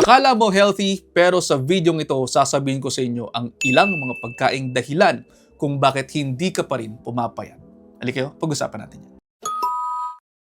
Akala mo healthy, pero sa video ito, sasabihin ko sa inyo ang ilang mga pagkaing dahilan kung bakit hindi ka pa rin pumapayat. Halika kayo, pag-usapan natin yan.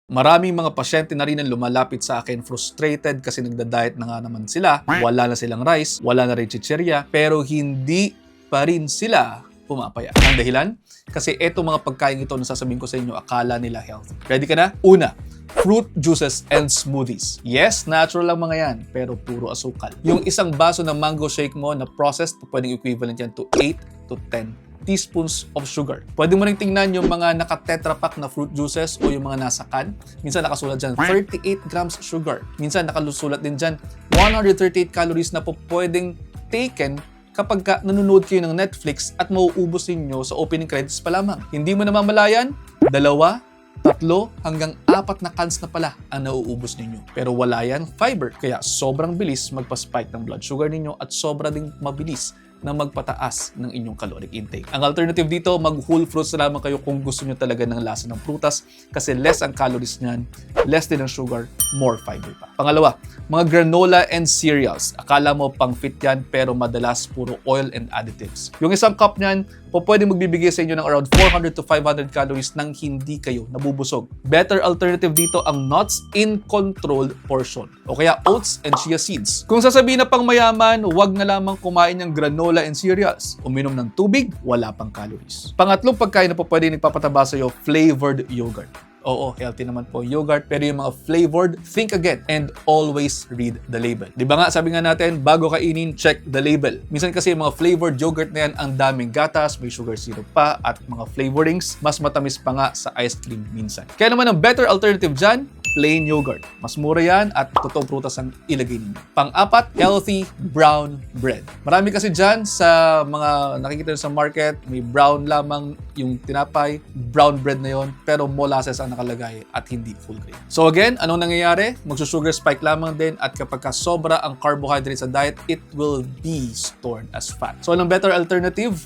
Maraming mga pasyente na rin ang lumalapit sa akin frustrated kasi nagda-diet na nga naman sila, wala na silang rice, wala na rin chichirya, pero hindi pa rin sila pumapayat. Ang dahilan? Kasi eto mga pagkain ito na sasabihin ko sa inyo, akala nila healthy. Ready ka na? Una, fruit juices and smoothies. Yes, natural lang mga yan, pero puro asukal. Yung isang baso ng mango shake mo na processed, pwedeng equivalent yan to 8 to 10 teaspoons of sugar. Pwede mo rin tingnan yung mga naka-tetra pack na fruit juices o yung mga nasa can. Minsan nakasulat dyan 38 grams sugar. Minsan nakalusulat din dyan 138 calories na po pwedeng taken kapag nanonood kayo ng Netflix at mauubos ninyo sa opening credits pa lamang. Hindi mo namamalayan, 2, 3 hanggang 4 na cans na pala ang nauubos ninyo. Pero wala yan fiber, kaya sobrang bilis magpa-spike ng blood sugar ninyo at sobra ding mabilis na magpataas ng inyong caloric intake. Ang alternative dito, mag-whole fruits na lamang kayo kung gusto nyo talaga ng lasa ng prutas kasi less ang calories niyan, less din ang sugar, more fiber pa. Pangalawa, mga granola and cereals. Akala mo pang fit yan pero madalas puro oil and additives. Yung isang cup niyan, pwede magbibigay sa inyo ng around 400 to 500 calories nang hindi kayo nabubusog. Better alternative dito ang nuts in controlled portion o kaya oats and chia seeds. Kung sasabihin na pang mayaman, huwag na lamang kumain ng granola and cereals. Uminom ng tubig, wala pang calories. Pangatlong pagkain na pwede nagpapataba sa iyo, flavored yogurt. Oo, healthy naman po yogurt, pero yung mga flavored, think again and always read the label. Di ba nga, sabi nga natin, bago kainin, check the label. Minsan kasi yung mga flavored yogurt na yan, ang daming gatas, may sugar syrup pa, at mga flavorings, mas matamis pa nga sa ice cream minsan. Kaya naman ang better alternative dyan, plain yogurt. Mas mura yan at totoong prutas ang ilagay ninyo. Pang-apat, healthy brown bread. Marami kasi dyan sa mga nakikita sa market, may brown lamang yung tinapay, brown bread na yon, pero molasses ang nakalagay at hindi full grain. So again, anong nangyayari? Magsusugar spike lamang din at kapag sobra ang carbohydrate sa diet, it will be stored as fat. So anong better alternative?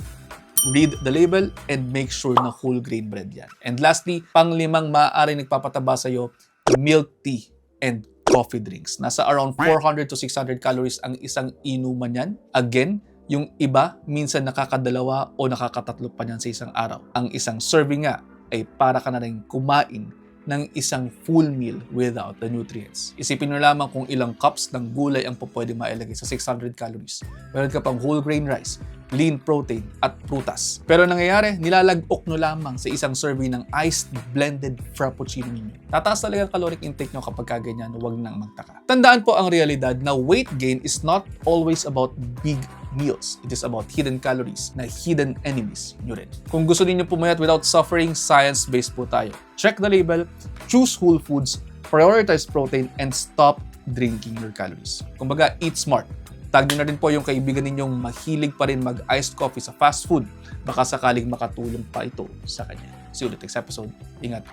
Read the label and make sure na whole grain bread yan. And lastly, pang-limang maaaring nagpapataba sa iyo, milk tea and coffee drinks. Nasa around 400 to 600 calories ang isang inuman yan. Again, yung iba, minsan nakakadalawa o nakakatatlo pa niyan sa isang araw. Ang isang serving nga ay para ka na rin kumain ng isang full meal without the nutrients. Isipin nyo lamang kung ilang cups ng gulay ang pwede mailagay sa 600 calories. Meron ka pang whole grain rice, lean protein, at prutas. Pero nangyayari, nilalagok nyo lamang sa isang serving ng iced blended frappuccino ninyo. Tataas talaga ang caloric intake nyo kapag ganyan, huwag nang magtaka. Tandaan po ang realidad na weight gain is not always about big meals. It is about hidden calories na hidden enemies nyo rin. Kung gusto niyo pumayat without suffering, science-based po tayo. Check the label, choose whole foods, prioritize protein, and stop drinking your calories. Kumbaga, eat smart. Tag nyo na rin po yung kaibigan ninyong mahilig pa rin mag-iced coffee sa fast food. Baka sakaling makatulong pa ito sa kanya. See you ulit next episode. Ingat.